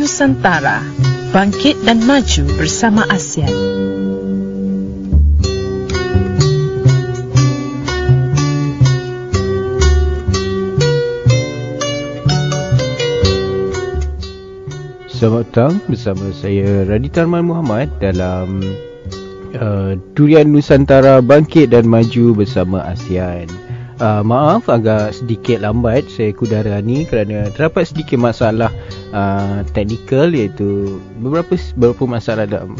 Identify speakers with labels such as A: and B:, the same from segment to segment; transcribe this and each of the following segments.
A: Nusantara, bangkit dan maju bersama ASEAN.
B: Selamat petang, bersama saya Raditya Arman Muhammad dalam Durian Nusantara, bangkit dan maju bersama ASEAN. Maaf agak sedikit lambat saya kudara ni kerana terdapat sedikit masalah teknikal, iaitu beberapa masalah dalam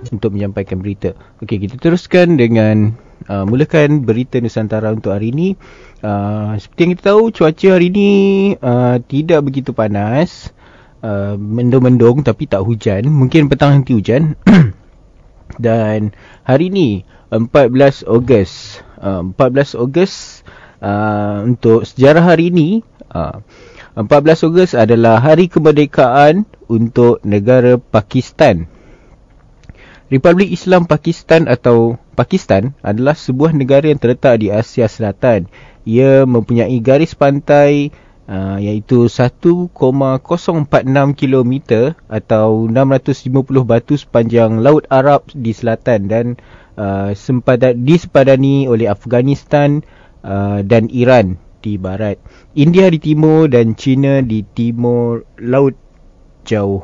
B: untuk menyampaikan berita. Okey, kita teruskan dengan mulakan berita Nusantara untuk hari ini. Seperti yang kita tahu, cuaca hari ini tidak begitu panas, mendung-mendung tapi tak hujan. Mungkin petang nanti hujan. Dan hari ini 14 Ogos. 14 Ogos untuk sejarah hari ini, 14 Ogos adalah hari kemerdekaan untuk negara Pakistan. Republik Islam Pakistan atau Pakistan adalah sebuah negara yang terletak di Asia Selatan. Ia mempunyai garis pantai iaitu 1,046 km atau 650 batu sepanjang Laut Arab di selatan dan disepadani oleh Afghanistan dan Iran di barat, India di timur dan China di timur laut jauh.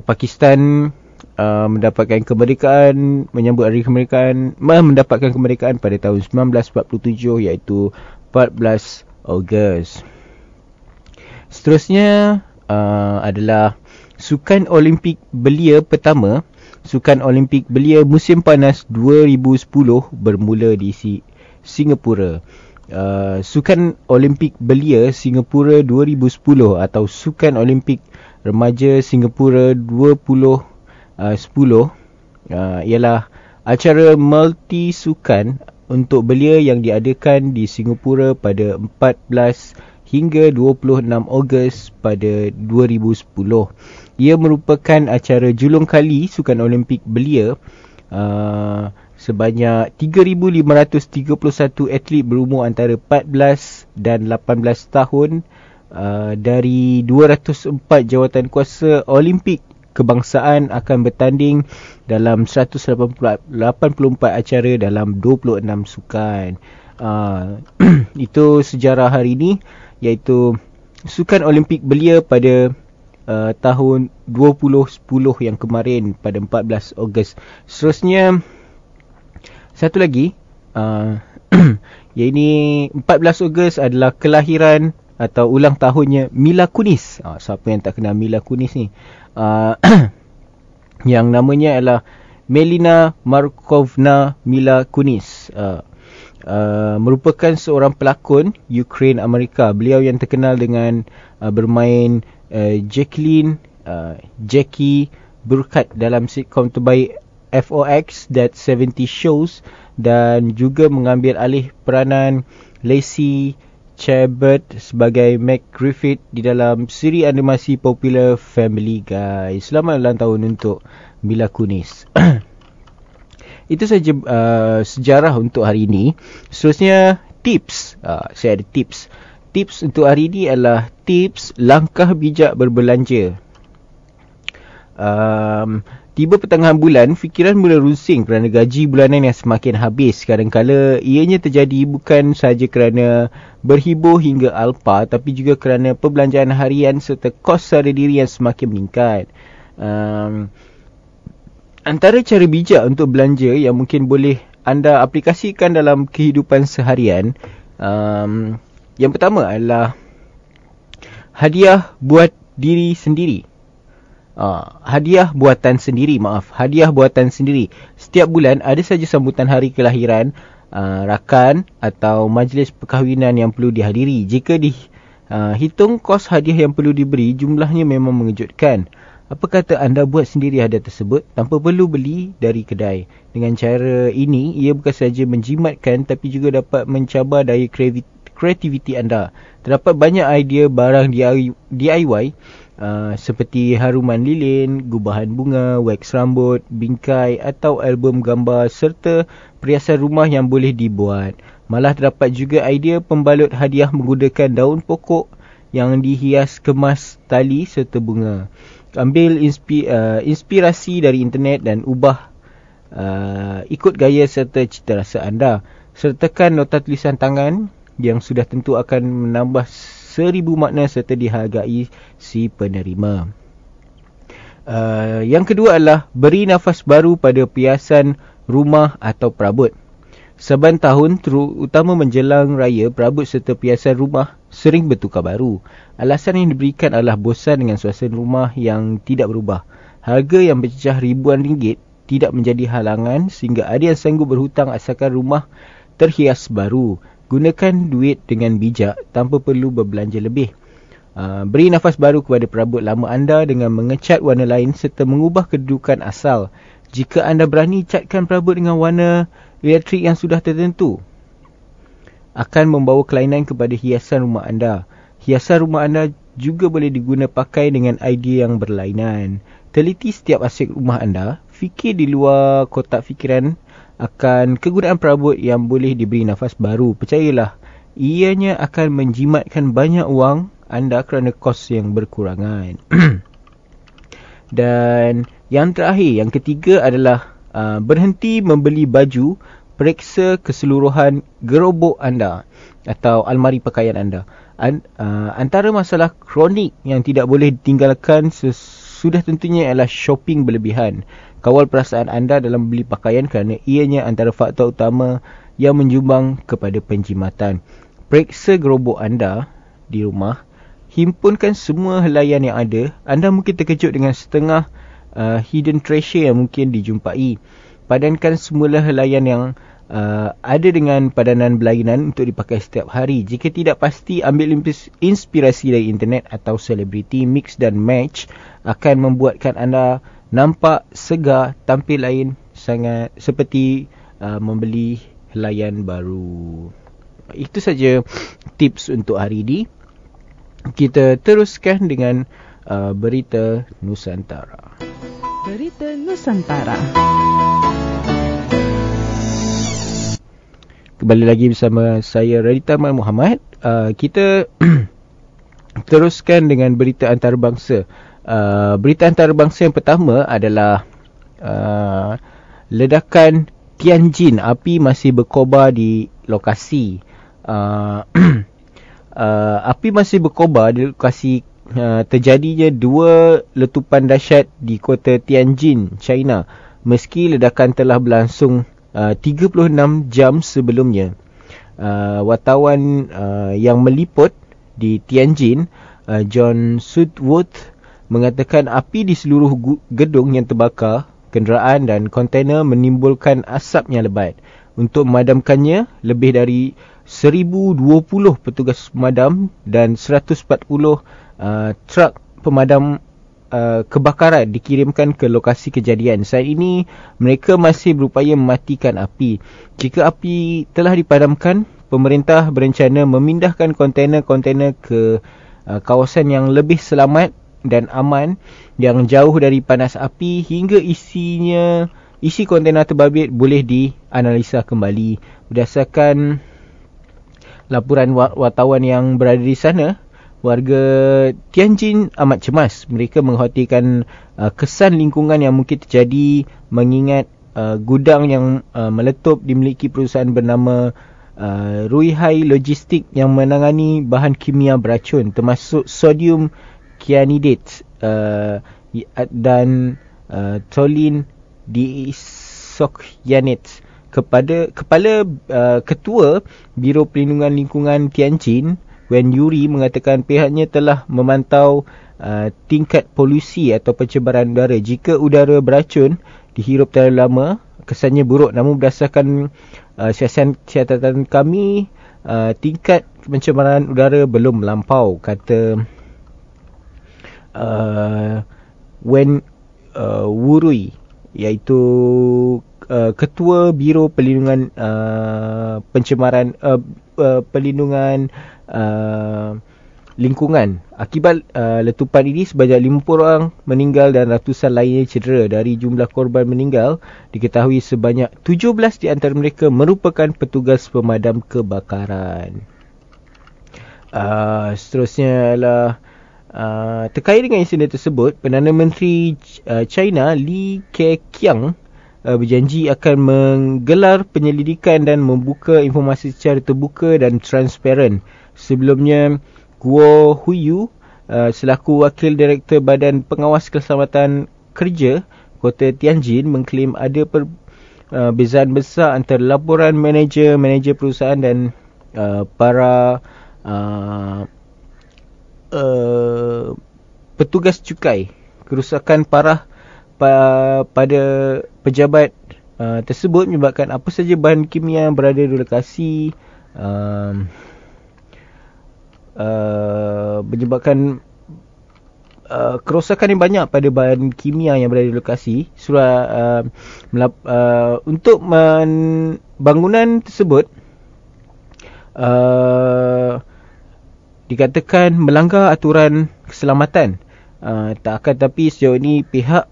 B: Pakistan mendapatkan kemerdekaan, menyambut hari kemerdekaan, mendapatkan kemerdekaan pada tahun 1947, iaitu 14 Ogos. Seterusnya adalah Sukan Olimpik Belia pertama. Sukan Olimpik Belia musim panas 2010 bermula di Singapura. Sukan Olimpik Belia Singapura 2010 atau Sukan Olimpik Remaja Singapura 2010 ialah acara multi sukan untuk belia yang diadakan di Singapura pada 14 hingga 26 Ogos pada 2010. Ia merupakan acara julung kali Sukan Olimpik Belia. Sebanyak 3,531 atlet berumur antara 14 dan 18 tahun dari 204 jawatan kuasa Olimpik kebangsaan akan bertanding dalam 184 acara dalam 26 sukan. Itu sejarah hari ini, iaitu Sukan Olimpik Belia pada tahun 2010 yang kemarin pada 14 Ogos. Seterusnya satu lagi, iaitu 14 Ogos adalah kelahiran atau ulang tahunnya Mila Kunis. Siapa yang tak kenal Mila Kunis ni? Yang namanya adalah Melina Markovna Mila Kunis. Merupakan seorang pelakon Ukraine Amerika. Beliau yang terkenal dengan bermain Jackie Burkhardt dalam sitcom terbaik FOX That 70 Shows, dan juga mengambil alih peranan Lacey Chabert sebagai Meg Griffith di dalam siri animasi popular Family Guy. Selamat ulang tahun untuk Mila Kunis. Itu saja sejarah untuk hari ini. Seterusnya tips. Saya ada tips. Tips untuk hari ini adalah tips langkah bijak berbelanja. Tiba pertengahan bulan, fikiran mula rusing kerana gaji bulanan yang semakin habis. Kadang-kala ianya terjadi bukan sahaja kerana berhibur hingga alpa, tapi juga kerana perbelanjaan harian serta kos sara diri yang semakin meningkat. Antara cara bijak untuk belanja yang mungkin boleh anda aplikasikan dalam kehidupan seharian, yang pertama adalah hadiah buat diri sendiri. Hadiah buatan sendiri. Setiap bulan ada saja sambutan hari kelahiran, rakan atau majlis perkahwinan yang perlu dihadiri. Jika dihitung kos hadiah yang perlu diberi, jumlahnya memang mengejutkan. Apa kata anda buat sendiri hadiah tersebut tanpa perlu beli dari kedai? Dengan cara ini, ia bukan sahaja menjimatkan tapi juga dapat mencabar daya kreativiti anda. Terdapat banyak idea barang DIY seperti haruman lilin, gubahan bunga, wax rambut, bingkai atau album gambar serta perhiasan rumah yang boleh dibuat. Malah terdapat juga idea pembalut hadiah menggunakan daun pokok yang dihias kemas tali serta bunga. Ambil inspirasi dari internet dan ubah ikut gaya serta cita rasa anda. Sertakan nota tulisan tangan yang sudah tentu akan menambah 1000 makna serta dihargai si penerima. Yang kedua adalah beri nafas baru pada perhiasan rumah atau perabot. Saban tahun, terutama menjelang raya, perabot serta perhiasan rumah sering bertukar baru. Alasan yang diberikan adalah bosan dengan suasana rumah yang tidak berubah. Harga yang bercecah ribuan ringgit tidak menjadi halangan sehingga ada yang sanggup berhutang asalkan rumah terhias baru. Gunakan duit dengan bijak tanpa perlu berbelanja lebih. Beri nafas baru kepada perabot lama anda dengan mengecat warna lain serta mengubah kedudukan asal. Jika anda berani catkan perabot dengan warna elektrik yang sudah tertentu, akan membawa kelainan kepada hiasan rumah anda. Hiasan rumah anda juga boleh diguna pakai dengan idea yang berlainan. Teliti setiap aspek rumah anda. Fikir di luar kotak fikiran akan kegunaan perabot yang boleh diberi nafas baru. Percayalah, ianya akan menjimatkan banyak wang anda kerana kos yang berkurangan. Dan yang terakhir, yang ketiga adalah berhenti membeli baju, periksa keseluruhan gerobok anda atau almari pakaian anda. Antara masalah kronik yang tidak boleh ditinggalkan sudah tentunya ialah shopping berlebihan. Kawal perasaan anda dalam beli pakaian kerana ianya antara faktor utama yang menjumbang kepada penjimatan. Periksa gerobok anda di rumah. Himpunkan semua helaian yang ada. Anda mungkin terkejut dengan setengah hidden treasure yang mungkin dijumpai. Padankan semula helaian yang ada dengan padanan berlainan untuk dipakai setiap hari. Jika tidak pasti, ambil inspirasi dari internet atau selebriti. Mix dan match akan membuatkan anda nampak segar, tampil lain sangat seperti membeli helaian baru. Itu saja tips untuk hari ini. Kita teruskan dengan berita Nusantara.
A: Berita Nusantara.
B: Kembali lagi bersama saya Raditya Muhammad. Kita teruskan dengan berita antarabangsa. Berita antarabangsa yang pertama adalah ledakan Tianjin. Api masih berkobar di lokasi. Api masih berkobar di lokasi terjadinya 2 letupan dahsyat di kota Tianjin, China. Meski ledakan telah berlangsung 36 jam sebelumnya. Wartawan yang meliput di Tianjin, John Sudworth, mengatakan api di seluruh gedung yang terbakar, kenderaan dan kontena menimbulkan asap yang lebat. Untuk memadamkannya, lebih dari 1020 petugas pemadam dan 140 truk pemadam kebakaran dikirimkan ke lokasi kejadian. Saat ini, mereka masih berupaya mematikan api. Jika api telah dipadamkan, pemerintah berencana memindahkan kontena-kontena ke kawasan yang lebih selamat dan aman, yang jauh dari panas api hingga isi kontena terbabit boleh dianalisa kembali. Berdasarkan laporan wartawan yang berada di sana, warga Tianjin amat cemas. Mereka mengkhawatirkan kesan lingkungan yang mungkin terjadi mengingat gudang yang meletup dimiliki perusahaan bernama Ruihai Logistik yang menangani bahan kimia beracun termasuk sodium cyanidate dan toluene diisocyanate. Kepala Ketua Biro Perlindungan Lingkungan Tianjin, Wen Yuri, mengatakan pihaknya telah memantau tingkat polusi atau pencemaran udara. Jika udara beracun dihirup terlalu lama, kesannya buruk. Namun berdasarkan siasatan kami, tingkat pencemaran udara belum melampau, kata Wen Wurui, iaitu Ketua Biro Perlindungan lingkungan. Akibat letupan ini sebanyak 50 orang meninggal dan ratusan lainnya cedera. Dari jumlah korban meninggal, diketahui sebanyak 17 di antara mereka merupakan petugas pemadam kebakaran. Seterusnya adalah terkait dengan insiden tersebut, Perdana Menteri China Li Keqiang berjanji akan menggelar penyelidikan dan membuka informasi secara terbuka dan transparan. Sebelumnya, Guo Huiyu selaku Wakil Direktur Badan Pengawas Keselamatan Kerja Kota Tianjin mengklaim ada perbezaan besar antara laporan manager perusahaan dan para petugas cukai. Kerusakan parah pada pejabat tersebut menyebabkan apa saja bahan kimia yang berada di lokasi menyebabkan kerosakan yang banyak pada bahan kimia yang berada di lokasi. Untuk bangunan tersebut dikatakan melanggar aturan keselamatan. Tak akan tapi sejauh ini pihak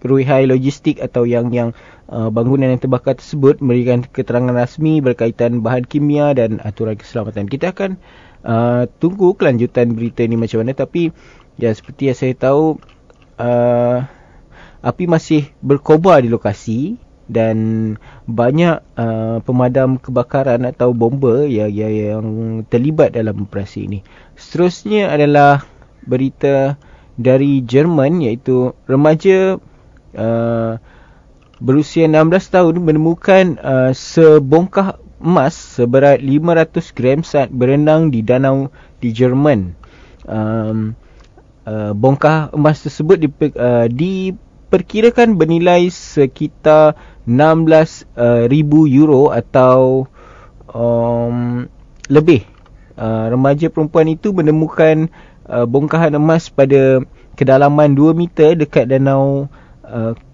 B: Ruihai Logistik atau yang bangunan yang terbakar tersebut memberikan keterangan rasmi berkaitan bahan kimia dan aturan keselamatan. Kita akan tunggu kelanjutan berita ini macam mana, tapi ya seperti yang saya tahu, api masih berkobar di lokasi dan banyak pemadam kebakaran atau bomba yang terlibat dalam operasi ini. Seterusnya adalah berita dari Jerman, iaitu remaja berusia 16 tahun menemukan sebongkah emas seberat 500 gram saat berenang di danau di Jerman. Bongkah emas tersebut diperkirakan bernilai sekitar 16,000 euro atau lebih. Remaja perempuan itu menemukan bongkahan emas pada kedalaman 2 meter dekat danau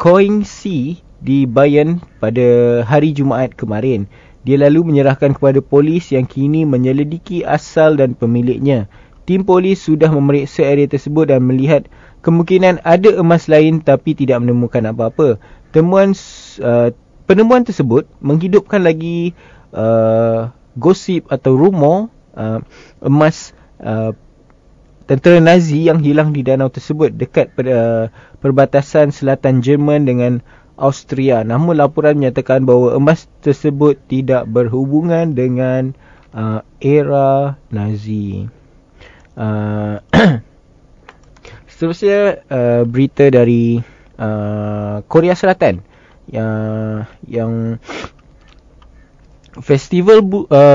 B: Koingsi di Bayern pada hari Jumaat kemarin. Dia lalu menyerahkan kepada polis yang kini menyelidiki asal dan pemiliknya. Tim polis sudah memeriksa area tersebut dan melihat kemungkinan ada emas lain tapi tidak menemukan apa-apa. Penemuan tersebut menghidupkan lagi gosip atau rumor emas tentera Nazi yang hilang di danau tersebut dekat pada perbatasan selatan Jerman dengan Austria. Namun laporan menyatakan bahawa emas tersebut tidak berhubungan dengan era Nazi. Seterusnya berita dari Korea Selatan yang Festival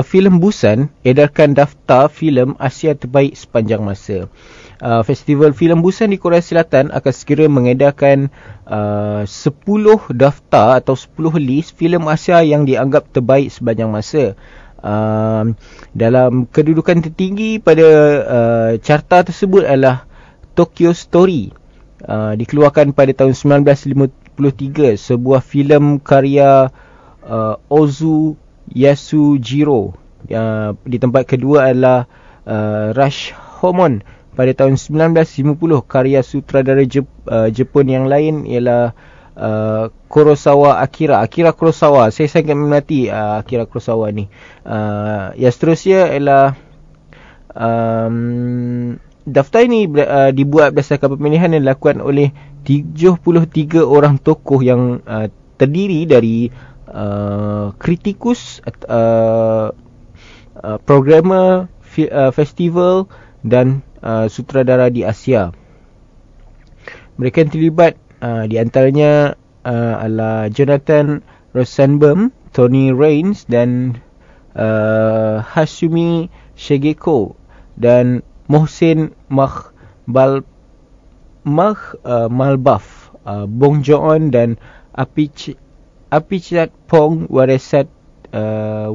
B: filem Busan edarkan daftar filem Asia terbaik sepanjang masa. Festival filem Busan di Korea Selatan akan segera mengedarkan 10 daftar atau 10 list filem Asia yang dianggap terbaik sepanjang masa. Dalam kedudukan tertinggi pada carta tersebut adalah Tokyo Story, dikeluarkan pada tahun 1953, sebuah filem karya Ozu Yasujiro. Di tempat kedua adalah Rashomon pada tahun 1950, karya sutradara Jepun yang lain ialah Akira Kurosawa. Saya sangat meminati Akira Kurosawa ni. Yang seterusnya ialah daftar ini dibuat berdasarkan pemilihan yang dilakukan oleh 73 orang tokoh yang terdiri dari kritikus, programmer festival dan sutradara di Asia. Mereka yang terlibat di antaranya adalah Jonathan Rosenbaum, Tony Raines dan Hasumi Shigeko dan Mohsen Malbaf, Bong Joon dan Apichat Pong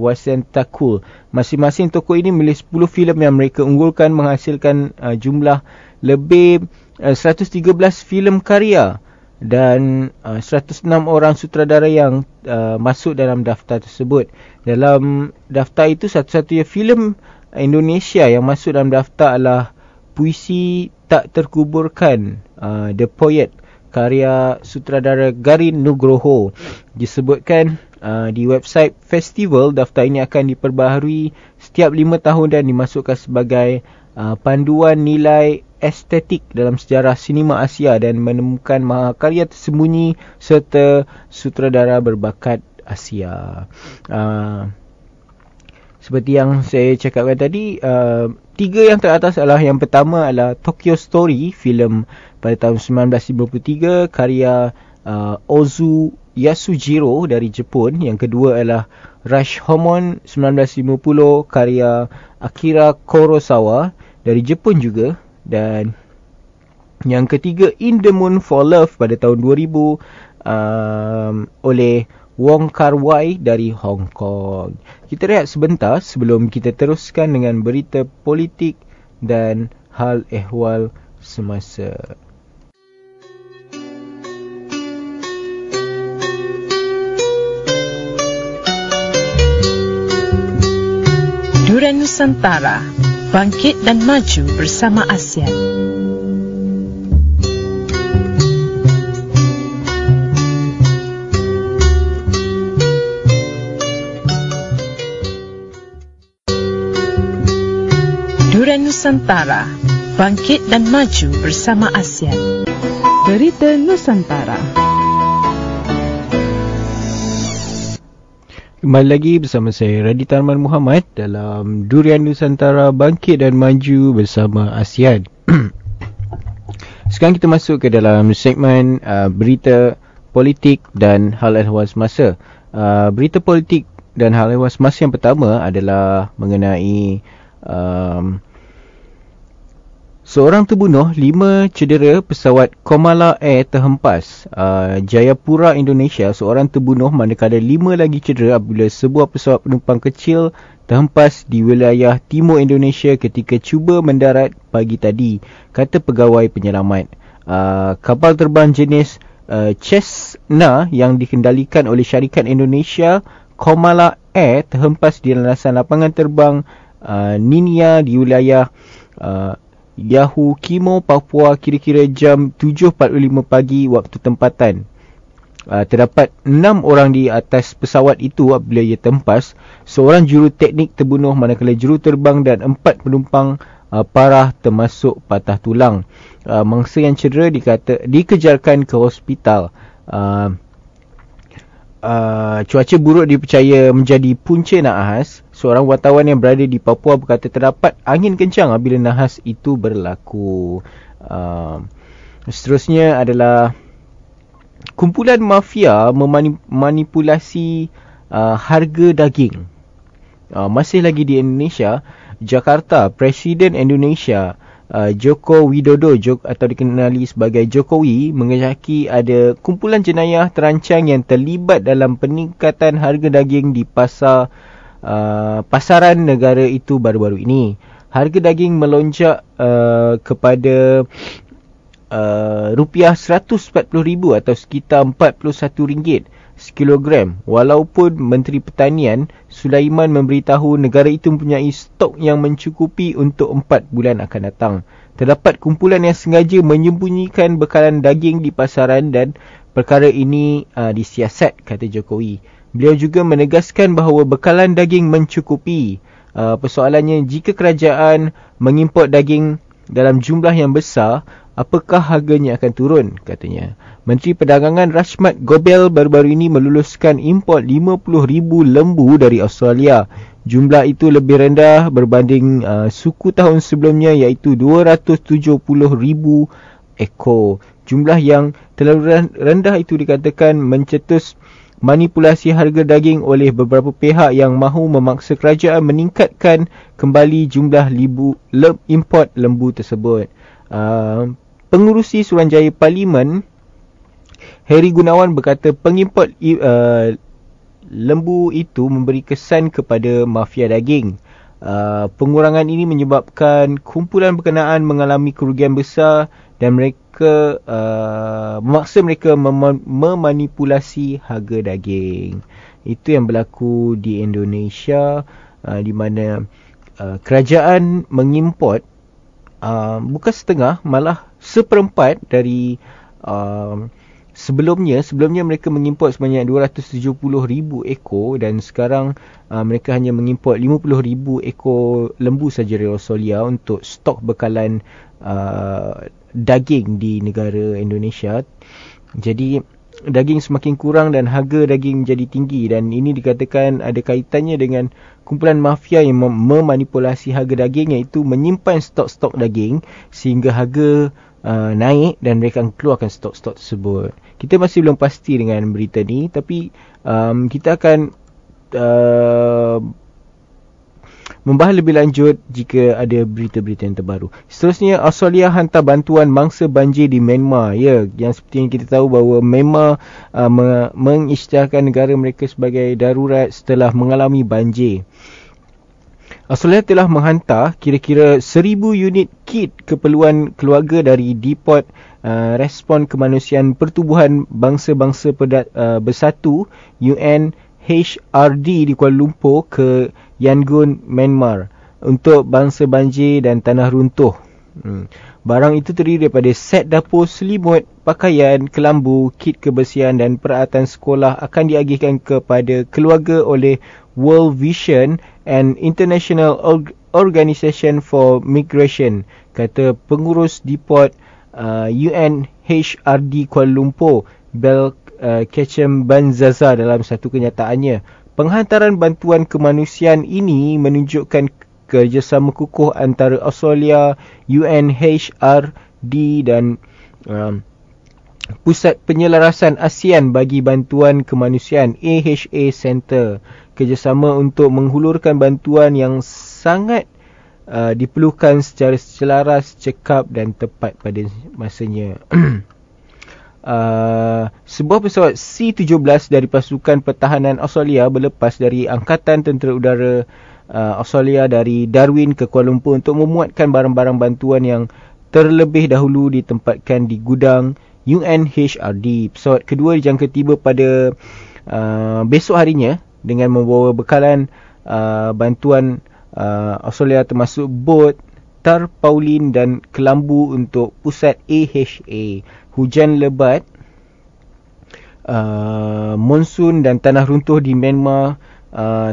B: Wasentakul. Masing-masing tokoh ini memilih 10 filem yang mereka unggulkan, menghasilkan jumlah lebih 113 filem karya dan 106 orang sutradara yang masuk dalam daftar tersebut. Dalam daftar itu, satu-satunya filem Indonesia yang masuk dalam daftar adalah Puisi Tak Terkuburkan, The Poet, karya sutradara Garin Nugroho. Disebutkan di website festival, daftar ini akan diperbaharui setiap 5 tahun dan dimasukkan sebagai panduan nilai estetik dalam sejarah sinema Asia dan menemukan mahakarya tersembunyi serta sutradara berbakat Asia. Seperti yang saya cakapkan tadi, 3 yang teratas adalah, yang pertama adalah Tokyo Story, filem pada tahun 1953 karya Ozu Yasujiro dari Jepun. Yang kedua adalah Rashomon 1950 karya Akira Kurosawa dari Jepun juga. Dan yang ketiga In the Moon for Love pada tahun 2000 oleh Wong Kar-wai dari Hong Kong. Kita rehat sebentar sebelum kita teruskan dengan berita politik dan hal ehwal semasa.
A: Durian Nusantara, bangkit dan maju bersama ASEAN. Durian Nusantara, bangkit dan maju bersama ASEAN. Berita Nusantara.
B: Kembali lagi bersama saya Raditya Arman Muhammad dalam Durian Nusantara, bangkit dan maju bersama ASEAN. Sekarang kita masuk ke dalam segmen berita politik dan hal ehwal semasa. Berita politik dan hal ehwal semasa yang pertama adalah mengenai seorang terbunuh, 5 cedera, pesawat Komala Air terhempas. Jayapura, Indonesia, seorang terbunuh manakala 5 lagi cedera apabila sebuah pesawat penumpang kecil terhempas di wilayah timur Indonesia ketika cuba mendarat pagi tadi, kata pegawai penyelamat. Kapal terbang jenis Cessna yang dikendalikan oleh syarikat Indonesia Komala Air terhempas di landasan lapangan terbang Ninian di wilayah Yahoo Kimo, Papua kira-kira jam 7.45 pagi waktu tempatan. Terdapat 6 orang di atas pesawat itu apabila ia terhempas. Seorang juruteknik terbunuh manakala juruterbang dan 4 penumpang parah termasuk patah tulang. Mangsa yang cedera dikejarkan ke hospital. Cuaca buruk dipercaya menjadi punca nahas. Seorang wartawan yang berada di Papua berkata terdapat angin kencang apabila nahas itu berlaku. Seterusnya adalah kumpulan mafia memanipulasi harga daging. Masih lagi di Indonesia, Jakarta, Presiden Indonesia Joko Widodo atau dikenali sebagai Jokowi mengesyaki ada kumpulan jenayah terancang yang terlibat dalam peningkatan harga daging di pasaran negara itu baru-baru ini. Harga daging melonjak kepada rupiah 140,000 atau sekitar RM41 sekilogram. Walaupun Menteri Pertanian Sulaiman memberitahu negara itu mempunyai stok yang mencukupi untuk 4 bulan akan datang. Terdapat kumpulan yang sengaja menyembunyikan bekalan daging di pasaran dan perkara ini disiasat, kata Jokowi. Beliau juga menegaskan bahawa bekalan daging mencukupi. Persoalannya, jika kerajaan mengimport daging dalam jumlah yang besar, apakah harganya akan turun, katanya. Menteri Perdagangan Rashmat Gobel baru-baru ini meluluskan import 50,000 lembu dari Australia. Jumlah itu lebih rendah berbanding suku tahun sebelumnya iaitu 270,000 ekor. Jumlah yang terlalu rendah itu dikatakan mencetus manipulasi harga daging oleh beberapa pihak yang mahu memaksa kerajaan meningkatkan kembali jumlah import lembu tersebut. Pengurusi Suruhanjaya Parlimen Heri Gunawan berkata pengimport lembu itu memberi kesan kepada mafia daging. Pengurangan ini menyebabkan kumpulan berkenaan mengalami kerugian besar dan mereka memaksa mereka memanipulasi harga daging. Itu yang berlaku di Indonesia, di mana kerajaan mengimport bukan setengah, malah seperempat dari sebelumnya mereka mengimport sebanyak 270,000 ekor dan sekarang mereka hanya mengimport 50,000 ekor lembu saja dari Australia untuk stok bekalan daging di negara Indonesia. Jadi daging semakin kurang dan harga daging menjadi tinggi, dan ini dikatakan ada kaitannya dengan kumpulan mafia yang memanipulasi harga daging, iaitu menyimpan stok-stok daging sehingga harga naik dan mereka akan keluarkan stok-stok tersebut. Kita masih belum pasti dengan berita ni, tapi kita akan membahas lebih lanjut jika ada berita-berita yang terbaru. Seterusnya, Australia hantar bantuan mangsa banjir di Myanmar. Ya, yang seperti yang kita tahu bahawa Myanmar mengisytiharkan negara mereka sebagai darurat setelah mengalami banjir. Australia telah menghantar kira-kira 1,000 unit kit keperluan keluarga dari Depot Respon Kemanusiaan Pertubuhan Bangsa-Bangsa Bersatu UNHRD di Kuala Lumpur ke Yangon, Myanmar untuk bangsa banjir dan tanah runtuh. Barang itu terdiri daripada set dapur, selimut, pakaian, kelambu, kit kebersihan dan peralatan sekolah akan diagihkan kepada keluarga oleh World Vision and International Organisation for Migration, kata pengurus Depot UNHRD Kuala Lumpur, Bel Ketchum Banzaza dalam satu kenyataannya. Penghantaran bantuan kemanusiaan ini menunjukkan kerjasama kukuh antara Australia, UNHRD dan Pusat Penyelarasan ASEAN bagi Bantuan Kemanusiaan AHA Center. Kerjasama untuk menghulurkan bantuan yang sangat diperlukan secara selaras, cekap dan tepat pada masanya. Sebuah pesawat C-17 dari pasukan pertahanan Australia berlepas dari Angkatan Tentera Udara Australia dari Darwin ke Kuala Lumpur untuk memuatkan barang-barang bantuan yang terlebih dahulu ditempatkan di gudang UNHRD. Pesawat kedua dijangka tiba pada besok harinya dengan membawa bekalan bantuan Australia termasuk bot, tarpaulin dan kelambu untuk pusat AHA. Hujan lebat, monsun dan tanah runtuh di Myanmar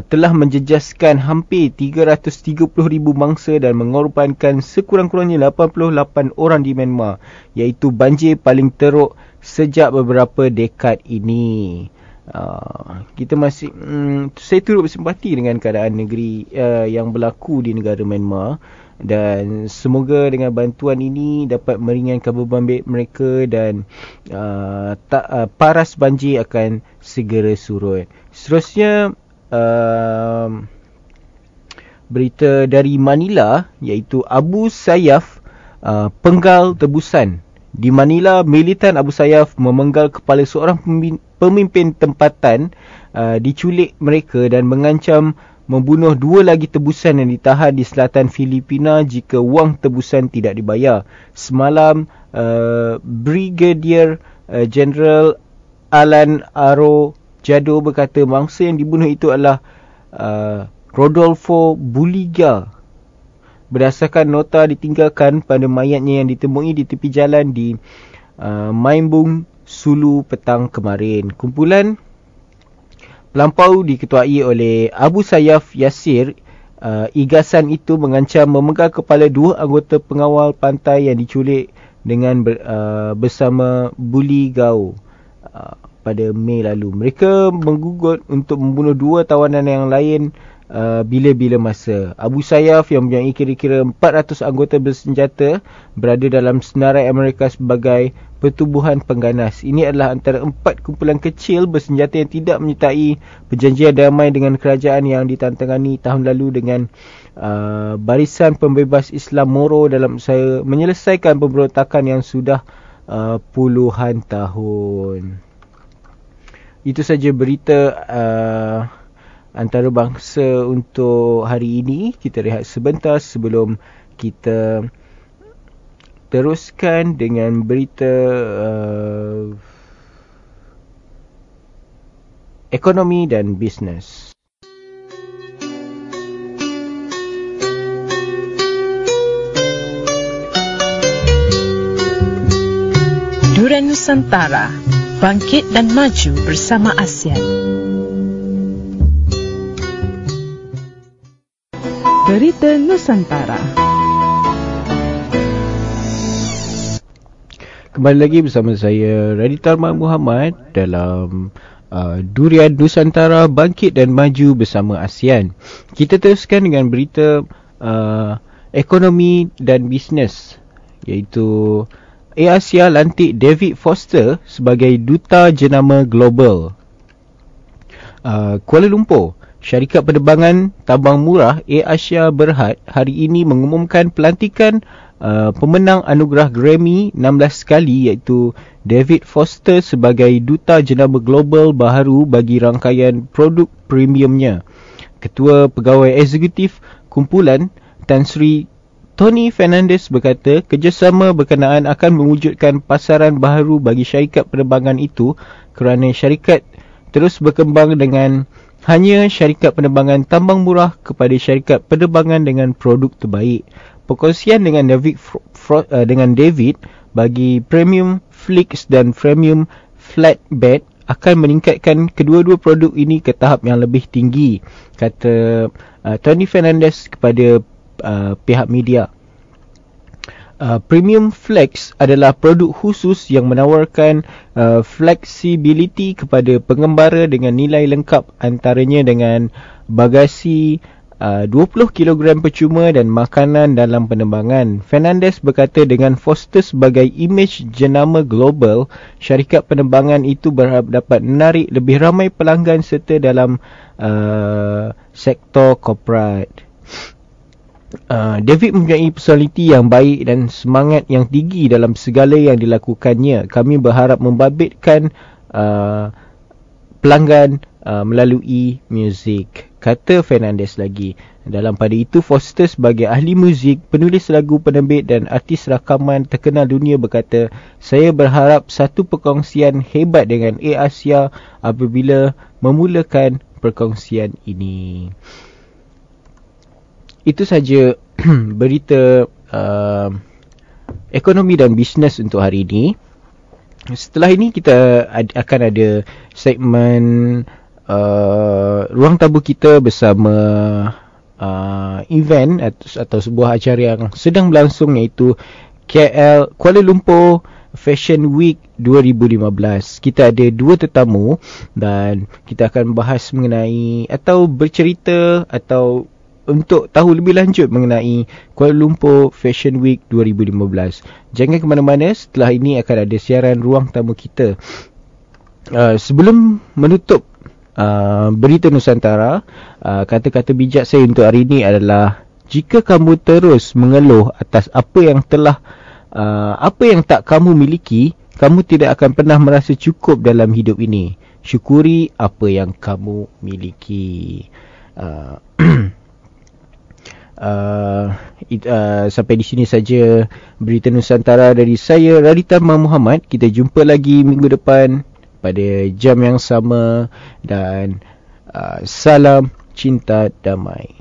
B: telah menjejaskan hampir 330,000 mangsa dan mengorbankan sekurang-kurangnya 88 orang di Myanmar, iaitu banjir paling teruk sejak beberapa dekad ini. Kita masih saya turut bersimpati dengan keadaan negeri yang berlaku di negara Myanmar, dan semoga dengan bantuan ini dapat meringankan beban mereka dan paras banjir akan segera surut. Seterusnya, berita dari Manila, iaitu Abu Sayyaf penggal tebusan. Di Manila, militan Abu Sayyaf memenggal kepala seorang pemimpin tempatan, diculik mereka dan mengancam membunuh 2 lagi tebusan yang ditahan di selatan Filipina jika wang tebusan tidak dibayar. Semalam, Brigadier General Alan Aro Jado berkata mangsa yang dibunuh itu adalah Rodolfo Buliga. Berdasarkan nota ditinggalkan pada mayatnya yang ditemui di tepi jalan di Maimbung, Sulu petang kemarin. Kumpulan pelampau diketuai oleh Abu Sayyaf Yasir. Igasan itu mengancam memenggal kepala 2 anggota pengawal pantai yang diculik dengan bersama Buli Gao pada Mei lalu. Mereka menggugat untuk membunuh 2 tawanan yang lain bila-bila masa. Abu Sayyaf yang mempunyai kira-kira 400 anggota bersenjata berada dalam senarai Amerika sebagai pertubuhan pengganas. Ini adalah antara 4 kumpulan kecil bersenjata yang tidak menyertai perjanjian damai dengan kerajaan yang ditantangani tahun lalu dengan Barisan Pembebas Islam Moro dalam usaha menyelesaikan pemberontakan yang sudah puluhan tahun. Itu saja berita antarabangsa untuk hari ini. Kita rehat sebentar sebelum kita teruskan dengan berita ekonomi dan bisnes.
A: Nusantara. Bangkit dan maju bersama ASEAN.
C: Berita Nusantara.
B: Kembali lagi bersama saya Raditya Muhammad dalam Durian Nusantara Bangkit dan Maju bersama ASEAN. Kita teruskan dengan berita ekonomi dan bisnes, iaitu AirAsia lantik David Foster sebagai Duta Jenama Global. Kuala Lumpur, syarikat penerbangan tambang murah AirAsia Berhad hari ini mengumumkan pelantikan pemenang anugerah Grammy 16 kali, iaitu David Foster sebagai Duta Jenama Global baharu bagi rangkaian produk premiumnya. Ketua Pegawai Eksekutif kumpulan, Tan Sri Tony Fernandez berkata, kerjasama berkenaan akan mewujudkan pasaran baharu bagi syarikat penerbangan itu kerana syarikat terus berkembang dengan hanya syarikat penerbangan tambang murah kepada syarikat penerbangan dengan produk terbaik. Perkongsian dengan David bagi Premium Flix dan Premium Flatbed akan meningkatkan kedua-dua produk ini ke tahap yang lebih tinggi, kata Tony Fernandez kepada pihak media. Premium Flex adalah produk khusus yang menawarkan flexibility kepada pengembara dengan nilai lengkap, antaranya dengan bagasi 20 kg percuma dan makanan dalam penerbangan. Fernandez berkata dengan Foster sebagai imej jenama global, syarikat penerbangan itu berharap dapat menarik lebih ramai pelanggan serta dalam sektor korporat. David mempunyai personaliti yang baik dan semangat yang tinggi dalam segala yang dilakukannya. Kami berharap membabitkan pelanggan melalui muzik, kata Fernandez lagi. Dalam pada itu, Foster sebagai ahli muzik, penulis lagu, penerbit dan artis rakaman terkenal dunia berkata, saya berharap satu perkongsian hebat dengan AirAsia apabila memulakan perkongsian ini. Itu saja berita ekonomi dan bisnes untuk hari ini. Setelah ini kita akan ada segmen ruang tamu kita bersama event atau sebuah acara yang sedang berlangsung, iaitu Kuala Lumpur Fashion Week 2015. Kita ada dua tetamu dan kita akan bahas mengenai atau bercerita atau untuk tahu lebih lanjut mengenai Kuala Lumpur Fashion Week 2015. Jangan ke mana-mana, setelah ini akan ada siaran ruang tamu kita. Sebelum menutup berita Nusantara, kata-kata bijak saya untuk hari ini adalah, jika kamu terus mengeluh atas apa yang tak kamu miliki, kamu tidak akan pernah merasa cukup dalam hidup ini. Syukuri apa yang kamu miliki. Sampai di sini saja berita Nusantara dari saya Raditya Muhammad. Kita jumpa lagi minggu depan pada jam yang sama dan salam cinta damai.